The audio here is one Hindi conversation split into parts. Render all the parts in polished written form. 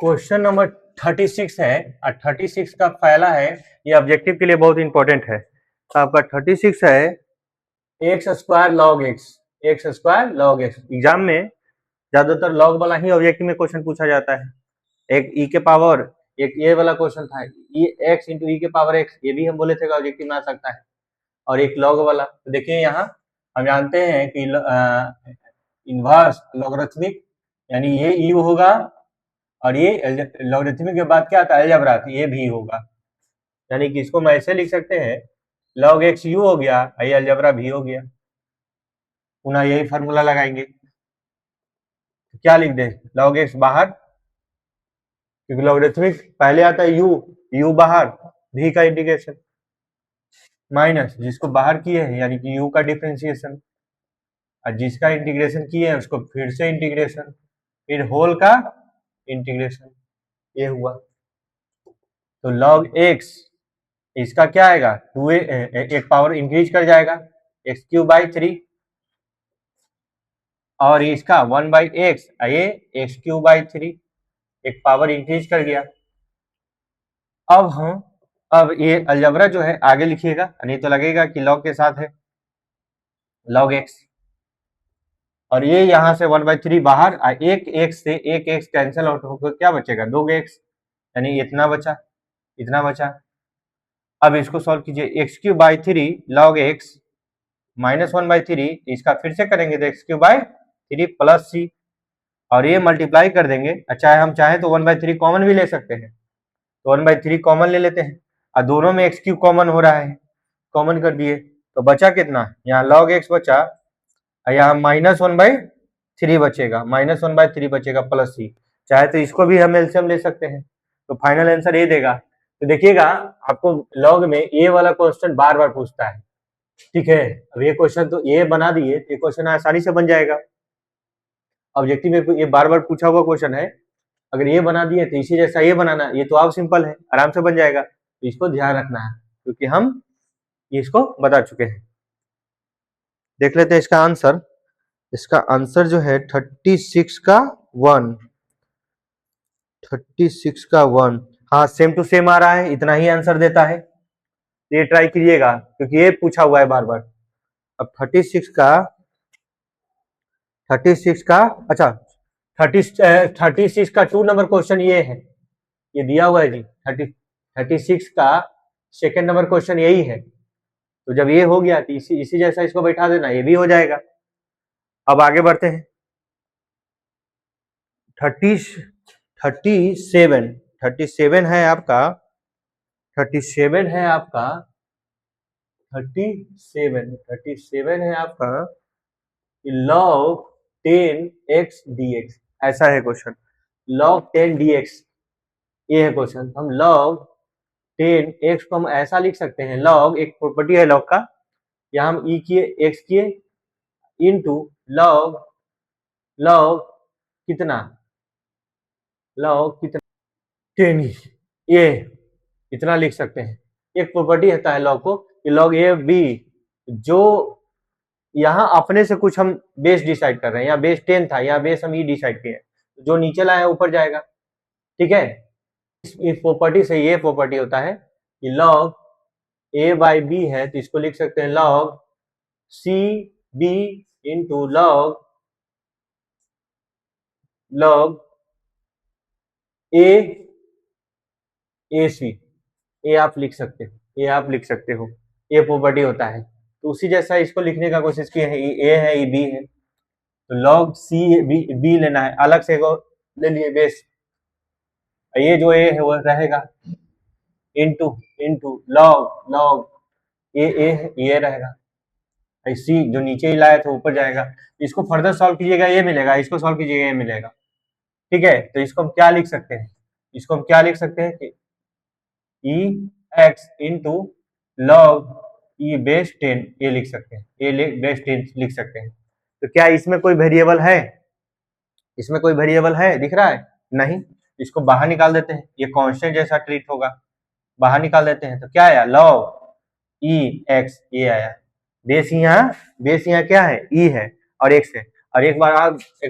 क्वेश्चन नंबर 36 है और 36 का पहला है, ये ऑब्जेक्टिव के लिए बहुत इंपॉर्टेंट है। तो आपका 36 है x square log x. Exam में ज्यादातर लॉग वाला ही ऑब्जेक्टिव में क्वेश्चन पूछा जाता है। एक ई के पावर, एक ये वाला क्वेश्चन था एक्स इंटू ई के पावर एक्स, ये भी हम बोले थे ऑब्जेक्टिव में आ सकता है, और एक लॉग वाला। तो देखिए यहाँ हम जानते हैं कि इनवर्स लॉगरिथमिक यानी ये यू होगा, और ये लॉगरिथमिक के बाद क्या आता है अलजेब्रा, तो ये भी होगा। यानी कि इसको मैं ऐसे लिख सकते हैं लॉग एक्स यू हो गया, ये अलजेब्रा भी हो गया। पुनः यही फार्मूला लगाएंगे, तो क्या लिख दें लॉग एक्स बाहर, क्योंकि लॉगरिथमिक पहले आता है यू बाहर, भी का इंटीग्रेशन माइनस जिसको बाहर किए हैं यानी कि यू का डिफरेंशिएशन, और जिसका इंटीग्रेशन किए हैं उसको फिर से इंटीग्रेशन, फिर होल का इंटीग्रेशन, ये हुआ। तो log x इसका क्या आएगा 2 एक पावर इंक्रीज कर जाएगा एक्स क्यूब बाई 3, और इसका 1 बाई एक्स, ये एक्स क्यूब बाई 3 एक पावर इंक्रीज कर गया। अब ये अलजेब्रा जो है आगे लिखिएगा, नहीं तो लगेगा कि log के साथ है log x, और ये यहाँ से 1 बाई 3 बाहर, एक एक्स से एक एक्स कैंसिल आउट होकर क्या बचेगा 2 एक्स, यानी इतना बचा। अब इसको सॉल्व कीजिए, x cube by 3 log x minus 1 by 3, इसका फिर से करेंगे तो एक्स क्यूब बाई 3 प्लस सी, और ये मल्टीप्लाई कर देंगे। अच्छा हम चाहें तो 1 बाई 3 कॉमन भी ले सकते हैं, तो 1 बाई 3 कॉमन ले लेते हैं, और दोनों में एक्स क्यूब कॉमन हो रहा है, कॉमन कर दिए तो बचा कितना, यहाँ लॉग एक्स बचा, यहाँ माइनस 1 बाई 3 बचेगा, प्लस सी। चाहे तो इसको भी हम एलसीएम ले सकते हैं, तो फाइनल आंसर ये देगा। तो देखिएगा आपको लॉग में ये वाला क्वेश्चन बार बार पूछता है, ठीक है। अब ये क्वेश्चन तो ये बना दिए, ये क्वेश्चन आसानी से बन जाएगा। ऑब्जेक्टिव में ये बार बार पूछा हुआ क्वेश्चन है, अगर ये बना दिए तो इसी जैसा ये बनाना, ये तो आप सिंपल है, आराम से बन जाएगा। तो इसको ध्यान रखना है क्योंकि हम इसको बता चुके हैं। देख लेते हैं इसका आंसर। इसका आंसर जो है 36 का 1, 36 का 1, हाँ सेम टू सेम आ रहा है, इतना ही आंसर देता है। ये ट्राई कीजिएगा क्योंकि ये पूछा हुआ है बार बार। अब 36 का अच्छा 36 का 2 नंबर क्वेश्चन ये है, ये दिया हुआ है जी। 36 का सेकंड नंबर क्वेश्चन यही है, तो जब ये हो गया तो इसी जैसा इसको बैठा देना, ये भी हो जाएगा। अब आगे बढ़ते हैं। 37 है आपका 37 है आपका 37 है आपका log 10x dx, ऐसा है क्वेश्चन log 10 dx, ये है क्वेश्चन। हम log 10x को हम ऐसा लिख सकते हैं, log एक प्रॉपर्टी है log का, यहाँ हम e किए x किए इनटू log कितना 10, ये इतना लिख सकते हैं। एक प्रॉपर्टी होता है log को कि log a b, जो यहाँ अपने से कुछ हम बेस डिसाइड कर रहे हैं, यहाँ बेस 10 था, यहाँ बेस हम ई डिसाइड किए, जो नीचे लाया ऊपर जाएगा, ठीक है। इस प्रॉपर्टी से ये प्रॉपर्टी होता है कि log a बाई बी है, तो इसको लिख सकते हैं log c b into log a c, ये आप लिख सकते हो, ये प्रॉपर्टी होता है। तो उसी जैसा इसको लिखने का कोशिश किए हैं, ए है ये बी है, तो log c b लेना है, अलग से ले लिए बेस, ये जो ए है वो रहेगा इंटू log ये रहेगा, सी जो नीचे ही लाया था ऊपर जाएगा। इसको फर्दर सॉल्व कीजिएगा ये मिलेगा, इसको सॉल्व कीजिएगा ये मिलेगा, ठीक है। तो इसको हम क्या लिख सकते हैं, कि e x into log e base 10, ये लिख सकते हैं, ये बेस 10 लिख सकते हैं। तो क्या इसमें कोई वेरिएबल है, दिख रहा है? नहीं, इसको बाहर निकाल देते हैं, ये कांस्टेंट जैसा ट्रीट होगा, बाहर निकाल देते हैं। तो क्या आया log ई एक्स, ये आया। बेस यहाँ क्या है, ई है और एक्स है। और एक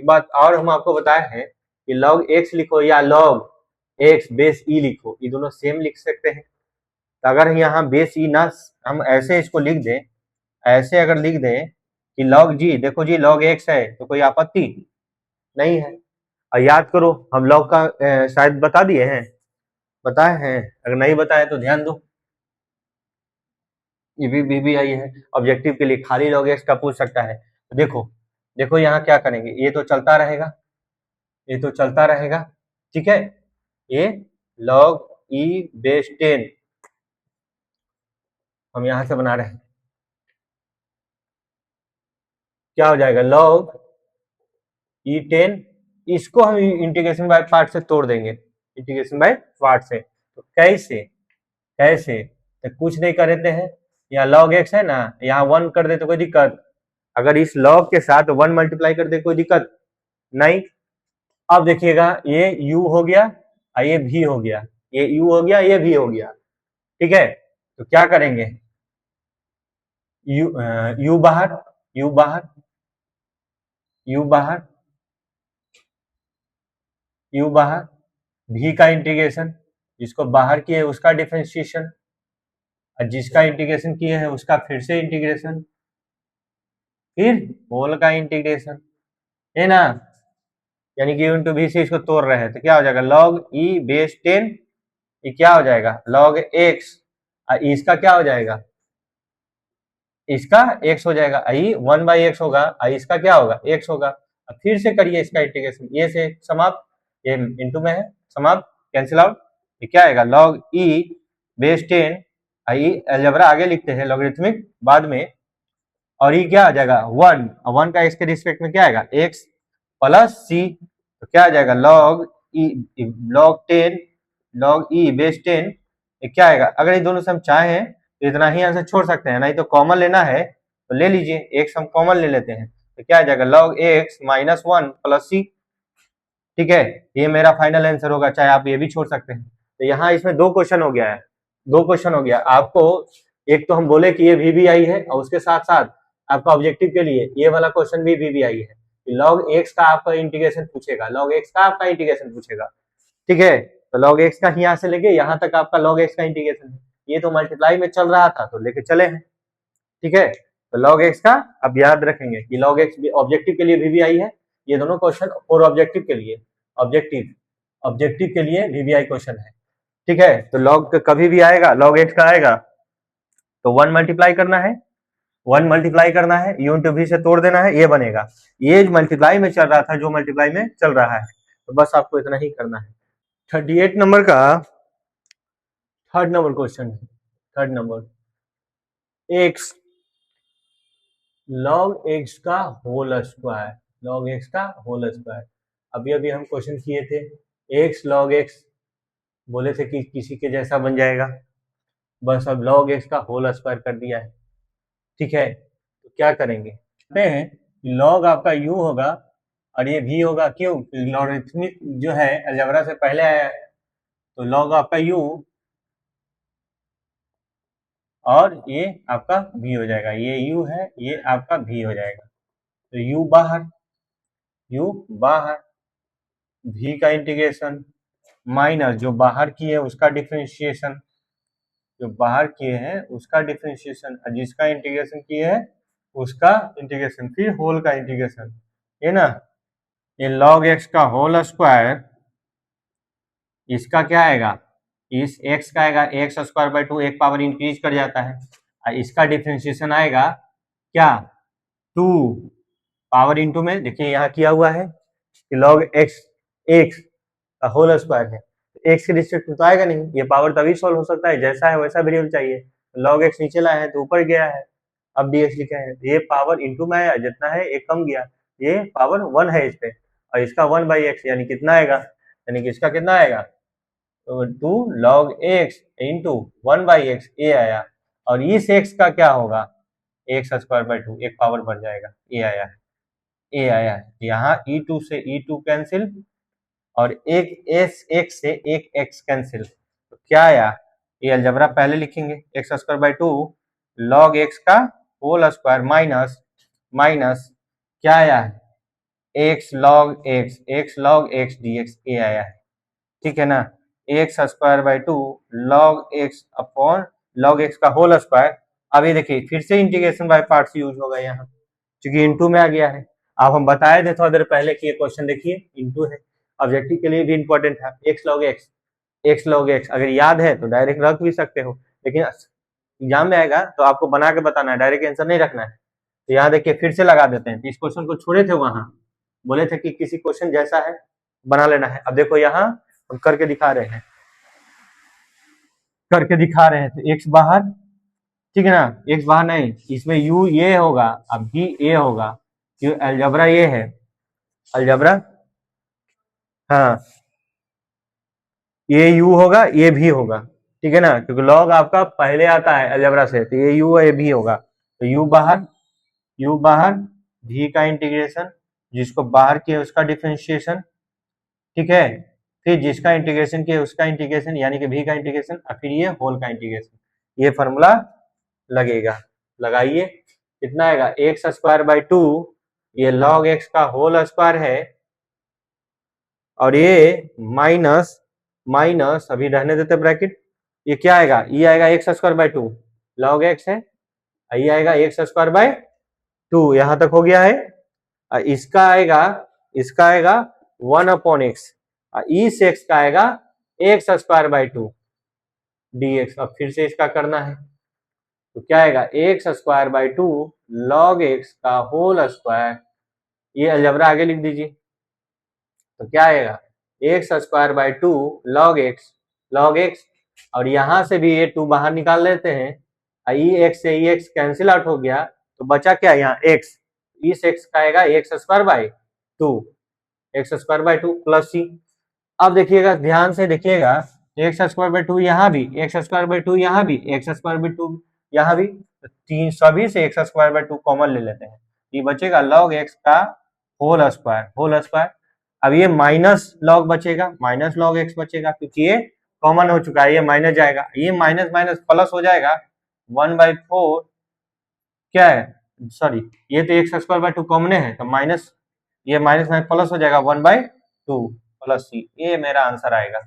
बात और हम आपको बताए हैं कि log x लिखो या log एक्स बेस ई लिखो, ये दोनों सेम लिख सकते हैं। तो अगर यहाँ बेस ई ना, हम ऐसे इसको लिख दें, ऐसे अगर लिख दें कि लॉग जी, देखो जी लॉग एक्स है, तो कोई आपत्ति नहीं है। और याद करो हम लॉग का शायद बता दिए हैं, बताए हैं, अगर नहीं बताए तो ध्यान दो। ये भी आई है ऑब्जेक्टिव के लिए, खाली लॉग एक्स का पूछ सकता है। तो देखो देखो यहाँ क्या करेंगे, ये तो चलता रहेगा, ये तो चलता रहेगा, ठीक है। ये लॉग ई बेस 10 हम यहां से बना रहे हैं, क्या हो जाएगा लॉग E10, इसको हम इंटीग्रेशन बाय पार्ट से तोड़ देंगे, इंटीग्रेशन बाय पार्ट से। तो कैसे कैसे, तो कुछ नहीं कर देते हैं, यहाँ लॉग एक्स है ना, यहाँ 1 कर दे तो कोई दिक्कत, अगर इस लॉग के साथ 1 मल्टीप्लाई कर दे कोई दिक्कत नहीं। अब देखिएगा ये u हो गया और ये v हो गया, ये u हो गया ये v हो गया, ठीक है। तो क्या करेंगे, u बाहर, u बाहर, u बाहर, u बाहर, v का इंटीग्रेशन, जिसको बाहर किए उसका डिफरेंशिएशन, और जिसका इंटीग्रेशन किए हैं उसका फिर से इंटीग्रेशन, फिर होल का इंटीग्रेशन, है ना। यानी कि इंटू भी से इसको तोड़ रहे हैं, तो क्या हो जाएगा लॉग ई बेस 10, ये क्या हो जाएगा लॉग एक्स, और इसका क्या हो जाएगा, इसका x हो जाएगा, आई 1/x होगा, और इसका क्या होगा x होगा। अब फिर से करिए इसका इंटीग्रेशन, ये से समाप्त, ये इंटू में है, समाप्त, कैंसिल आउट, ये क्या आएगा लॉग ई बेस 10, आई अलजेब्रा आगे लिखते हैं, लॉगरिथमिक बाद में, और ये क्या आ जाएगा 1, और 1 का x के रिस्पेक्ट में क्या आएगा x प्लस सी, तो क्या आ जाएगा लॉग ई, लॉग 10, लॉग ई बेस 10, ये क्या आएगा, अगर ये दोनों से हम चाहें तो इतना ही आंसर छोड़ सकते हैं, नहीं तो कॉमन लेना है तो ले लीजिए, एक्स हम कॉमन ले लेते हैं, तो क्या आ जाएगा लॉग एक्स माइनस 1 प्लस सी, ठीक है। ये मेरा फाइनल आंसर होगा, चाहे आप ये भी छोड़ सकते हैं। तो यहाँ इसमें 2 क्वेश्चन हो गया है, 2 क्वेश्चन हो गया आपको। एक तो हम बोले कि ये VBI है, और उसके साथ साथ आपका ऑब्जेक्टिव के लिए ये वाला क्वेश्चन भी VBI है, लॉग एक्स का आपका इंटीग्रेशन पूछेगा, लॉग एक्स का आपका इंटीग्रेशन पूछेगा, ठीक है। तो लॉग एक्स का यहाँ से लेके यहाँ तक आपका लॉग एक्स का इंटीग्रेशन है, ये तो मल्टीप्लाई में चल रहा था तो लेके चले हैं, ठीक है। तो लॉग एक्स का अब याद रखेंगे कि लॉग एक्स ऑब्जेक्टिव के लिए VBI है, ये दोनों क्वेश्चन और ऑब्जेक्टिव के लिए, ऑब्जेक्टिव ऑब्जेक्टिव के लिए VBI क्वेश्चन है, ठीक है। तो लॉग कभी भी आएगा, लॉग एक्स का आएगा तो 1 मल्टीप्लाई करना है, 1 मल्टीप्लाई करना है, यू इंटू भी से तोड़ देना है, ये बनेगा, ये मल्टीप्लाई में चल रहा था जो मल्टीप्लाई में चल रहा है, तो बस आपको इतना ही करना है। 38 नंबर का थर्ड नंबर क्वेश्चन है, third number x log x का होल स्क्वायर, लॉग एक्स का होल स्क्वायर, अभी अभी हम क्वेश्चन किए थे, एक्स लॉग एक्स बोले थे कि किसी के जैसा बन जाएगा, बस अब लॉग एक्स का होल स्क्वायर कर दिया है, ठीक है। तो क्या करेंगे, कहते हैं लॉग आपका u होगा और ये v होगा, क्यों, लॉगरिथमिक जो है अलजेब्रा से पहले आया है, तो लॉग आपका u और ये आपका v हो जाएगा, ये u है ये आपका v हो जाएगा, तो u बाहर, u बाहर, v का इंटीग्रेशन माइनस जो बाहर किए उसका डिफरेंशिएशन, जो बाहर किए हैं उसका डिफरेंशिएशन, और जिसका इंटीग्रेशन किए हैं उसका इंटीग्रेशन, फिर होल का इंटीग्रेशन, है ना। ये log x का होल स्क्वायर, इसका क्या आएगा, इस x का आएगा एक्स स्क्वायर बाई 2, एक पावर इंक्रीज कर जाता है, और इसका डिफरेंशिएशन आएगा क्या 2 पावर इंटू में, देखिए यहाँ किया हुआ है कि log x x का होल स्क्वायर है, एक्स के रिस्पेक्ट में तो आएगा नहीं, ये पावर तभी सॉल्व हो सकता है जैसा है वैसा वेरिएबल चाहिए, log x नीचे लाए हैं तो ऊपर गया है, अब dx लिखे हैं, ये पावर इंटू में आया, जितना है एक कम गया, ये पावर 1 है इस पे, और इसका 1/x यानी कितना आएगा, यानी कि इसका कितना आएगा, तो 2 log x इंटू 1/x ये आया, और इस x का क्या होगा एक्स स्क्वायर बाई 2, एक पावर बढ़ जाएगा, ये आया है, ये आया है, यहाँ e2 से e2 कैंसिल, और एक एस एक्स से एक एक्स कैंसिल, तो क्या आया, ये अलजेब्रा पहले लिखेंगे, x square by 2 log x का होल स्क्वायर माइनस माइनस क्या आया है x log x D x, ये आया है, ठीक है ना। X square by 2 log x upon log x का होल स्क्वायर। अब ये देखिए फिर से इंटीग्रेशन बाय पार्ट्स यूज होगा यहाँ, क्योंकि इनटू में आ गया है। अब हम बताए थे थोड़ा देर पहले कि ये क्वेश्चन देखिए इनटू है, ऑब्जेक्टिव के लिए भी इंपॉर्टेंट है। X log x, x log x अगर याद है तो डायरेक्ट रख भी सकते हो, लेकिन एग्जाम में आएगा तो आपको बना के बताना है, डायरेक्ट आंसर नहीं रखना है। तो यहाँ देखिए फिर से लगा देते हैं। इस क्वेश्चन को छोड़े थे वहां, बोले थे कि किसी क्वेश्चन जैसा है बना लेना है। अब देखो यहाँ हम करके दिखा रहे हैं, करके दिखा रहे हैं। तो एक्स बाहर, ठीक है ना, एक्स बाहर नहीं, इसमें यू ये होगा, अब भी ए होगा, क्यों अलजबरा ये है, अलजबरा, हाँ ये यू होगा ये भी होगा, ठीक है ना, क्योंकि लॉग आपका पहले आता है अलजबरा से, तो ये यू ये भी होगा। तो यू बाहर, यू बाहर, भी का इंटीग्रेशन, जिसको बाहर किया उसका डिफरेंशिएशन, ठीक है, फिर जिसका इंटीग्रेशन किया उसका इंटीग्रेशन, यानी कि भी का इंटीग्रेशन, और फिर ये होल का इंटीग्रेशन, ये फॉर्मूला लगेगा। लगाइए, कितना आएगा एक्स स्क्वायर बाई 2, ये लॉग एक्स का होल स्क्वायर है, और ये माइनस माइनस, अभी रहने देते ब्रैकेट, ये क्या आएगा, ये आएगा x square by 2, log x है, ये आएगा एक्स स्क्वायर बाई 2, यहां तक हो गया है। इसका आएगा 1 अपॉन एक्स, इस एक्स का आएगा x square by 2 D x. अब फिर से इसका करना है, तो क्या आएगा x square by 2 log x का होल स्क्वायर, ये अलजबरा आगे लिख दीजिए। तो क्या आएगा x square by 2 log x, और यहां से भी ये 2 बाहर निकाल लेते हैं, ई एक्स से ई एक्स कैंसिल आउट हो गया, तो बचा क्या यहाँ एक्स, इस एक्स का आएगा x square by 2, x square by 2 plus C. अब देखिएगा ध्यान से देखिएगा, एक्स स्क्वायर बाई 2 यहाँ भी, एक्स स्क्वायर बाई 2 यहाँ भी, एक्स स्क्वायर बाई 2 यहाँ भी, तो तीन सभी से एक्स स्क्वायर बाई 2 कॉमन ले लेते हैं, ये बचेगा लॉग एक्स का होल स्क्वायर, होल स्क्वायर। अब ये माइनस लॉग बचेगा, माइनस लॉग एक्स बचेगा, क्योंकि ये कॉमन हो चुका है, ये माइनस जाएगा, ये माइनस माइनस प्लस हो जाएगा 1/4, क्या है सॉरी, ये तो एक्स स्क्वायर बाई 2 कॉमन है, तो माइनस, ये माइनस माइनस प्लस हो जाएगा 1/2 प्लस सी, ये मेरा आंसर आएगा,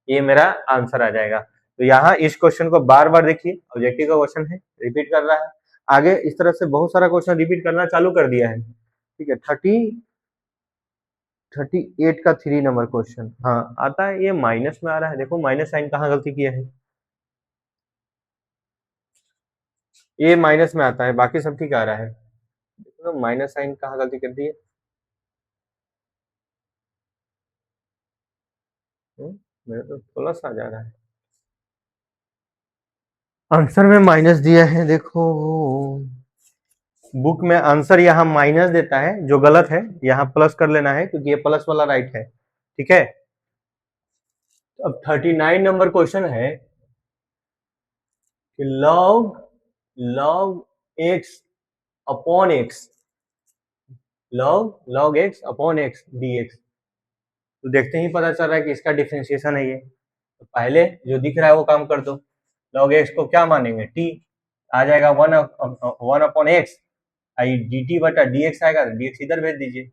ये मेरा आंसर आ जाएगा। तो यहाँ इस क्वेश्चन को बार बार देखिए, ऑब्जेक्टिव का क्वेश्चन है, रिपीट कर रहा है, आगे इस तरह से बहुत सारा क्वेश्चन रिपीट करना चालू कर दिया है, ठीक है। 38 का 3 नंबर क्वेश्चन, हाँ आता है, ये माइनस में आ रहा है, देखो माइनस साइन कहाँ गलती किया है, ये माइनस में आता है, बाकी सब ठीक आ रहा है, देखो माइनस साइन कहाँ गलती कर दी है, मेरे तो प्लस आ जा रहा है, आंसर में माइनस दिया है, देखो बुक में आंसर यहाँ माइनस देता है, जो गलत है, यहाँ प्लस कर लेना है, क्योंकि ये प्लस वाला राइट है, ठीक है। अब 39 नंबर क्वेश्चन है कि log x upon x, log x upon x D x, तो देखते ही पता चल रहा है कि इसका डिफरेंशिएशन है ये, तो पहले जो दिख रहा है वो काम कर दो, लॉग एक्स को क्या मानेंगे टी, आ जाएगा 1 अपॉन एक्स, डी टी बटा डी एक्स आएगा, डी एक्स इधर भेज दीजिए,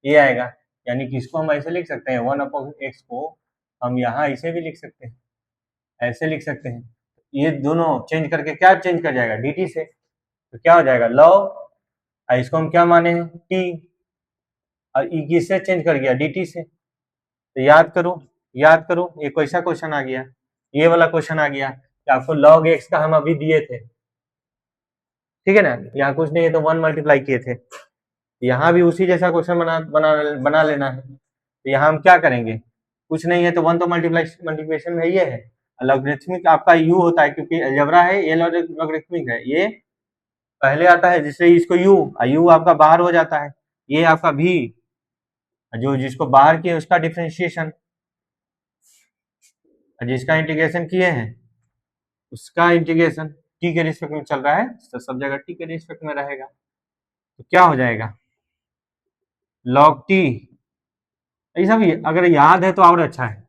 ये आएगा, यानी कि इसको हम ऐसे लिख सकते हैं, 1 अपॉन एक्स को हम यहाँ ऐसे भी लिख सकते हैं, ऐसे लिख सकते हैं, ये दोनों चेंज करके क्या चेंज कर जाएगा डी टी से, तो क्या हो जाएगा लॉग, इसको हम क्या माने हैं टी, और ई किससे चेंज कर गया डी टी से, तो याद करो, याद करो, ये कैसा क्वेश्चन आ गया, ये वाला क्वेश्चन आ गया कि आपको लॉग एक्स का हम अभी दिए थे, ठीक है ना, यहाँ कुछ नहीं है तो 1 मल्टीप्लाई किए थे, यहाँ भी उसी जैसा क्वेश्चन बना लेना है, तो यहाँ हम क्या करेंगे, कुछ नहीं है तो 1 तो मल्टीप्लिकेशन में ये है, लॉगरिथमिक आपका यू होता है, क्योंकि अलजेब्रा है, ये लॉगरिथमिक है, ये पहले आता है, जिससे इसको यू आपका बाहर हो जाता है, ये आपका भी, जो जिसको बाहर किए उसका डिफरेंशिएशन, जिसका इंटीग्रेशन किए हैं उसका इंटीग्रेशन, टी के रिस्पेक्ट में चल रहा है तो सब जगह टी के रिस्पेक्ट में रहेगा, तो क्या हो जाएगा लॉग टी, ऐसा भी अगर याद है तो और अच्छा है,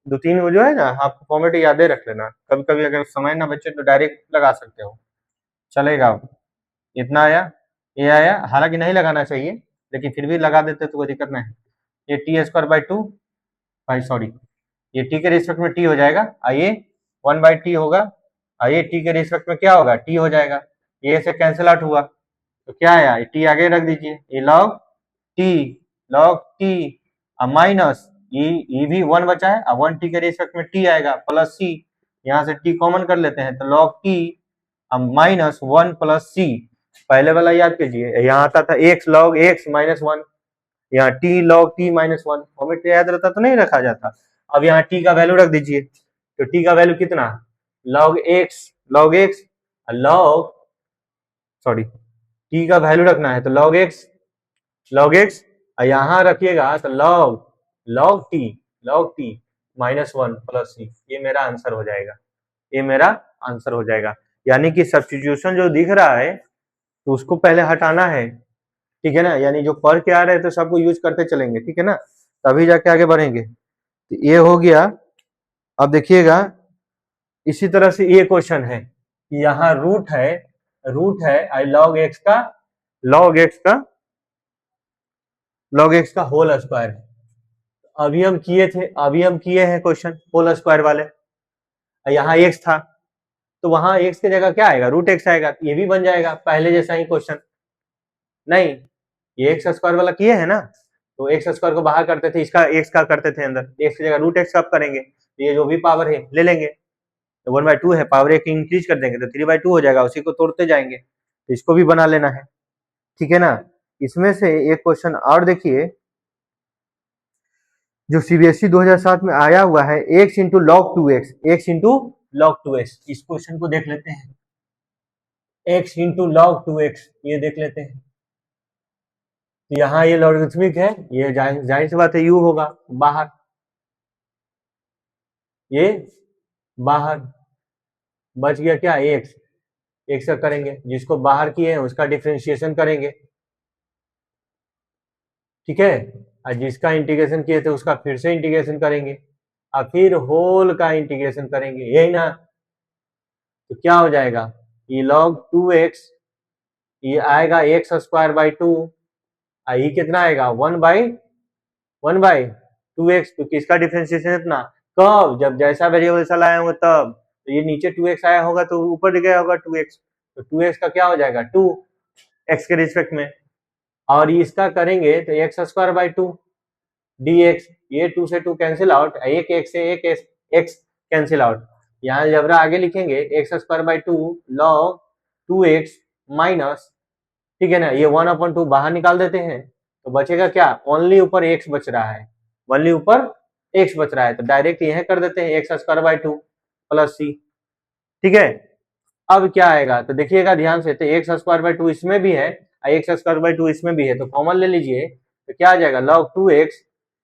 2-3 वो जो है ना आप फॉर्मेट यादें रख लेना, कभी कभी अगर समय ना बचे तो डायरेक्ट लगा सकते हो, चलेगा। इतना आया, ये आया, हालांकि नहीं लगाना चाहिए, लेकिन फिर भी लगा देते तो कोई दिक्कत नहीं, ये टी स्क्वायर बाई 2, भाई सॉरी ये टी के रिस्पेक्ट में टी हो जाएगा, आइए 1/t होगा, आइए टी के रिस्पेक्ट में क्या होगा, टी हो जाएगा, ये से कैंसिल आउट हुआ तो क्या आया, टी आगे रख दीजिए, ये लॉग टी माइनस ये भी 1 बचा है, अब 1 टी के रिस्पेक्ट में टी आएगा प्लस सी, यहाँ से टी कॉमन कर लेते हैं तो लॉग टी माइनस 1 प्लस सी, पहले वाला याद कीजिए, यहाँ आता था x log x माइनस 1, यहाँ t log t minus 1, format याद रहता तो नहीं रखा जाता। अब यहाँ t का वैल्यू रख दीजिए, तो t का वैल्यू कितना, log x सॉरी t का वैल्यू रखना है तो log x यहाँ रखिएगा तो log t minus 1 plus C, ये मेरा आंसर हो जाएगा, ये मेरा आंसर हो जाएगा। यानी कि सब्स्टिट्यूशन जो दिख रहा है तो उसको पहले हटाना है, ठीक है ना, यानी जो पढ़ के आ रहे हैं तो सबको यूज करते चलेंगे, ठीक है ना, तभी जाके आगे बढ़ेंगे। तो ये हो गया। अब देखिएगा इसी तरह से ये क्वेश्चन है कि यहाँ रूट है आई log x का होल स्क्वायर है, अभी हम किए हैं क्वेश्चन होल स्क्वायर वाले, यहाँ x था तो वहां x की जगह क्या आएगा, रूट x आएगा, ये भी बन जाएगा पहले जैसा ही क्वेश्चन, नहीं ये एक्स स्क्वायर वाला किए है ना, तो एक्स स्क्वायर को बाहर करते थे, इसका एक्स का करते थे अंदर, एक्स की जगह रूट एक्स कब करेंगे, ये जो भी पावर है ले लेंगे, तो 1/2 है, पावर एक इंक्रीज कर देंगे तो 3/2 हो जाएगा, उसी को तोड़ते जाएंगे, तो इसको भी बना लेना है, ठीक है ना। इसमें से एक क्वेश्चन और देखिए जो सीबीएसई 2007 में आया हुआ है, x इंटू लॉग 2x, इस क्वेश्चन को देख लेते हैं, x इंटू लॉग 2x, ये देख लेते हैं। तो यहाँ ये लॉगरिथमिक है, ये जाहिर सी बात है u होगा बाहर, ये बाहर बच गया क्या, x का करेंगे, जिसको बाहर किए हैं उसका डिफरेंशिएशन करेंगे, ठीक है, और जिसका इंटीग्रेशन किए थे उसका फिर से इंटीग्रेशन करेंगे, और फिर होल का इंटीग्रेशन करेंगे, यही ना, तो क्या हो जाएगा, ये log 2x, ये आएगा x स्क्वायर बाई 2, ये कितना आएगा 1/2x, तो किसका डिफरेंशिएशन इतना, कब, जब जैसा वेरिएबल चला आया होगा तब, तो ये नीचे 2x आया होगा तो ऊपर गया होगा 2x, तो 2x का क्या हो जाएगा 2x के रिस्पेक्ट में, और इसका करेंगे तो x स्क्वायर बाई 2 dx, ये 2 से 2 कैंसिल आउट, एक x से एक x कैंसिल आउट, यहाँ अलजेब्रा आगे लिखेंगे x square by 2 log 2x minus, ठीक है ना, ये 1/2 बाहर निकाल देते हैं तो बचेगा क्या, ओनली ऊपर x बच रहा है, ओनली ऊपर x बच रहा है, तो डायरेक्ट यह कर देते हैं x स्क्वायर बाई 2 प्लस सी, ठीक है। अब क्या आएगा तो देखिएगा ध्यान से, तो x स्क्वायर बाई 2 इसमें भी है, x स्क्वायर बाई 2 इसमें भी है, तो कॉमन ले लीजिए, तो क्या आ जाएगा log 2x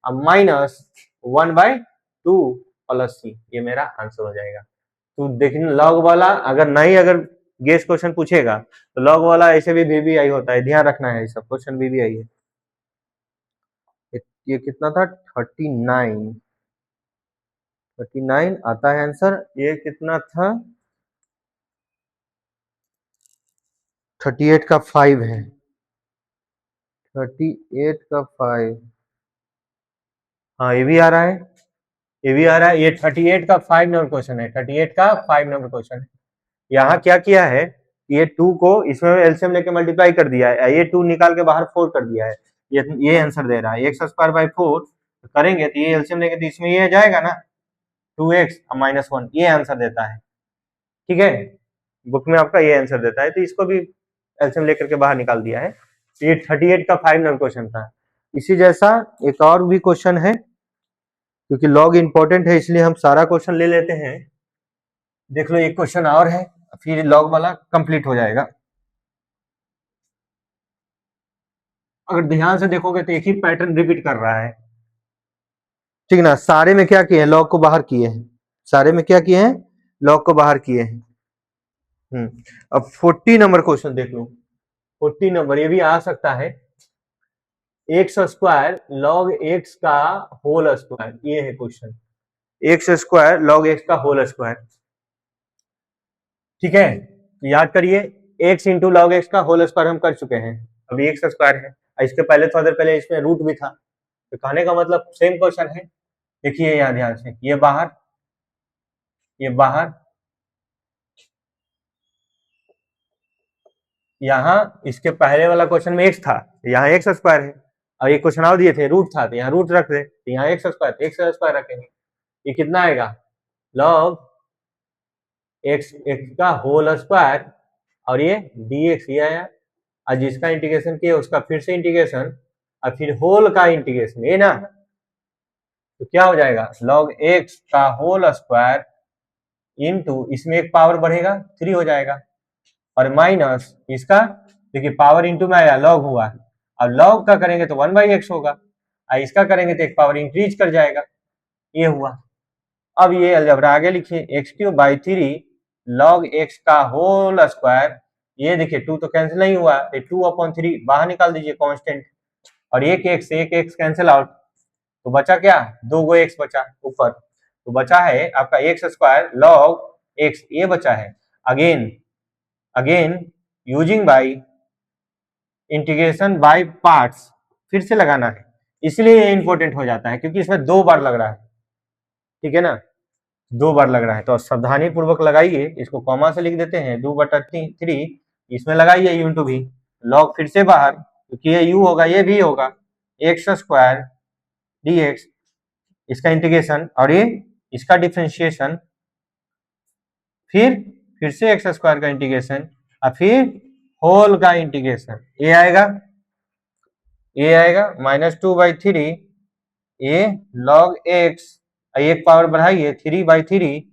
minus 1/2 plus C, ये मेरा आंसर हो जाएगा। तो देखिए लॉग वाला अगर गेस क्वेश्चन पूछेगा तो लॉग वाला ऐसे भी वीवीआई होता है, ध्यान रखना है, सब क्वेश्चन वीवीआई है। ये कितना था 39 आता है आंसर, ये कितना था 38 का 5 है, 38 का 5, हाँ ये भी आ रहा है, ये 38 का 5 नंबर क्वेश्चन है, 38 का 5 नंबर क्वेश्चन है। यहाँ क्या किया है, ये 2 को इसमें एलसीएम लेके मल्टीप्लाई कर दिया है, ये 2 निकाल के बाहर 4 कर दिया है, ये आंसर दे रहा है, x स्क्वायर बाई 4 करेंगे तो ये एलसीएम लेके तो इसमें ये जाएगा ना 2x माइनस 1, ये आंसर देता है, ठीक है, बुक में आपका ये आंसर देता है, तो इसको भी एलसीएम लेकर के बाहर निकाल दिया है, तो ये 38 का 5 नंबर क्वेश्चन था। इसी जैसा एक और भी क्वेश्चन है, क्योंकि लॉग इंपॉर्टेंट है इसलिए हम सारा क्वेश्चन ले लेते हैं, देख लो एक क्वेश्चन और है फिर लॉग वाला कंप्लीट हो जाएगा। अगर ध्यान से देखोगे तो एक ही पैटर्न रिपीट कर रहा है, ठीक ना, सारे में क्या किए हैं, लॉग को बाहर किए हैं, सारे में क्या किए हैं, लॉग को बाहर किए हैं। अब 40 नंबर क्वेश्चन देख लो, 40 नंबर ये भी आ सकता है, एक्स स्क्वायर लॉग एक्स का होल स्क्वायर, ये है question, x square log x का होल स्क्वायर, ठीक है, तो याद करिए एक्स इंटू लॉग एक्स का होल स्क्वायर हम कर चुके हैं, अभी एक्स स्क्वायर है, इसके पहले थोड़ा देर पहले इसमें रूट भी था, तो कहने का मतलब सेम क्वेश्चन है, देखिए यहाँ ध्यान से, ये बाहर, ये बाहर, यहाँ इसके पहले वाला क्वेश्चन में x था, यहाँ एक्स स्क्वायर है, और ये क्वेश्चन और दिए थे रूट था, तो यहाँ रूट रख दे, तो यहाँ एक्स स्क्वायर रखेंगे, ये कितना आएगा log एक्स का होल स्क्वायर, और ये dx ये आया, और जिसका इंटीग्रेशन किया उसका फिर से इंटीग्रेशन, और फिर होल का इंटीग्रेशन, ये ना, तो क्या हो जाएगा log x का होल स्क्वायर इनटू, इसमें एक पावर बढ़ेगा 3 हो जाएगा, और माइनस इसका, देखिए पावर इंटू में आया लॉग हुआ, अब लॉग का करेंगे तो 1/x होगा, और इसका करेंगे तो एक पावर इंक्रीज कर जाएगा, ये हुआ। अब ये अलजेब्रा आगे लिखिए, x³/3 log x का होल स्क्वायर, ये देखिए 2 तो कैंसिल नहीं हुआ, तो 2/3 बाहर निकाल दीजिए कांस्टेंट, और एक x कैंसिल आउट, तो बचा क्या, 2 x बचा ऊपर, तो बचा है आपका x² log x, ये बचा है। Again using by integration by parts, फिर से लगाना है, इसलिए ये इंपॉर्टेंट हो जाता है क्योंकि इसमें 2 बार लग रहा है, ठीक है ना, 2 बार लग रहा है, तो सावधानी पूर्वक लगाइए, इसको कॉमा से लिख देते हैं 2/3, इसमें लगाइए यूं भी, लॉग फिर से बाहर, क्योंकि ये u होगा ये भी होगा, x² dx, इसका इंटीग्रेशन, और ये इसका डिफरेंशिएशन, फिर से x² का इंटीग्रेशन, और फिर होल का इंटीग्रेशन, ये आएगा -2/3 ये log x, एक पावर बढ़ाइए 3/3,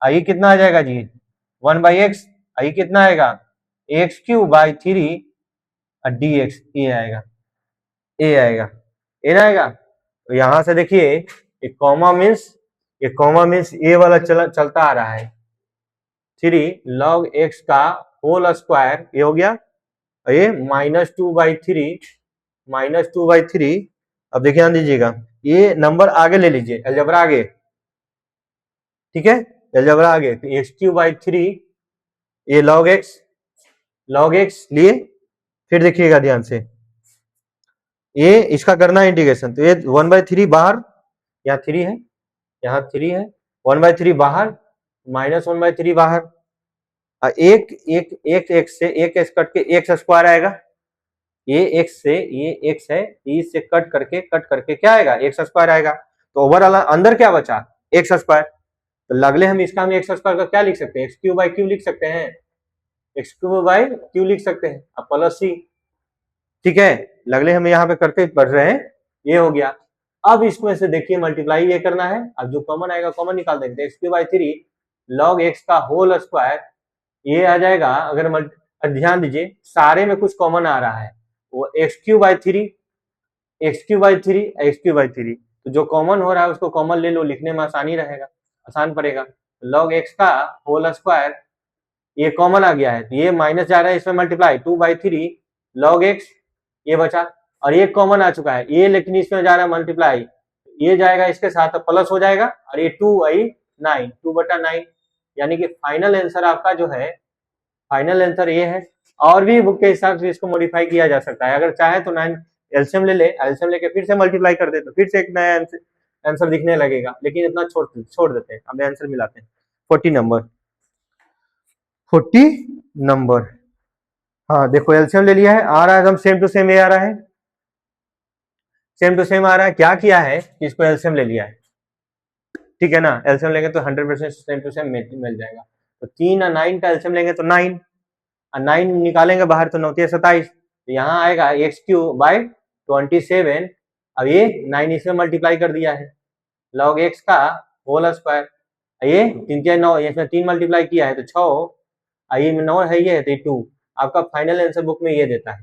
ये कितना आ जाएगा जी 1/x, ये कितना आएगा x³/3 dx, ये आएगा, ये आएगा, ये ना आएगा। तो यहां से देखिए एक कॉमा मीन्स ये वाला चलता आ रहा है, 3 log x का होल स्क्वायर, ये हो गया, ये -2/3, अब देखिए ध्यान दीजिएगा, ये नंबर आगे ले लीजिए, अलजेब्रा आगे, ठीक है, अलजेब्रा आगे, तो x³/3 ये log x लिए, फिर देखिएगा ध्यान से, ये इसका करना है इंटीग्रेशन, तो ये 1/3 बाहर, यहाँ 3 है, यहाँ 3 है, 1/3 बाहर, -1/3 बाहर, एक x से एक x कट के x² आएगा, ये x से ये x है, इससे कट करके क्या आएगा x² आएगा, तो ओवरऑल अंदर क्या बचा x², तो लगले हम इसका x² का क्या लिख सकते हैं, x³ लिख सकते हैं, x³ लिख सकते हैं, अब प्लस c, ठीक है, लगले हम यहाँ पे करके पढ़ रहे हैं, ये हो गया। अब इसमें से देखिए मल्टीप्लाई ये करना है, अब जो कॉमन आएगा कॉमन निकाल देंगे, x³ log x का होल स्क्वायर, ये आ जाएगा, अगर ध्यान दीजिए सारे में कुछ कॉमन आ रहा है, वो x³ तो जो कॉमन हो रहा है उसको कॉमन ले लो, लिखने में आसानी रहेगा, आसान पड़ेगा, log x का होल स्क्वायर, ये कॉमन आ गया है, तो ये माइनस जा रहा है, इसमें मल्टीप्लाई 2/3 log x, ये बचा, और ये कॉमन आ चुका है, ये लेकिन इसमें जा रहा है मल्टीप्लाई, ये जाएगा इसके साथ प्लस हो जाएगा, और ये 2/9, यानी कि फाइनल आंसर आपका जो है, फाइनल आंसर ये है। और भी बुक के हिसाब से इसको मॉडिफाई किया जा सकता है, अगर चाहे तो 9 एलसीएम ले ले, एलसीएम लेके फिर से मल्टीप्लाई कर दे तो फिर से एक नया आंसर दिखने लगेगा, लेकिन इतना छोड़ देते हैं, हमें आंसर मिलाते हैं 40 नंबर। हाँ देखो एलसीएम ले लिया है, आ रहा है एकदम सेम टू सेम, ये आ रहा है सेम टू सेम आ रहा है, क्या किया है कि इसको एलसीएम ले लिया है, ठीक है ना, एलसीएम लेंगे तो 100% सेम टू सेम मिल जाएगा, तो 3 और 9 का एलसीएम लेंगे तो 9, और 9 निकालेंगे बाहर तो 9 × 27, तो यहाँ आएगा x³/27, अब ये 9 इसमें मल्टीप्लाई कर दिया है, log x का होल स्क्वायर, ये 3 × 9, इसमें 3 मल्टीप्लाई किया है तो 6, ये 9 है, ये तो 2, आपका फाइनल आंसर बुक में ये देता है,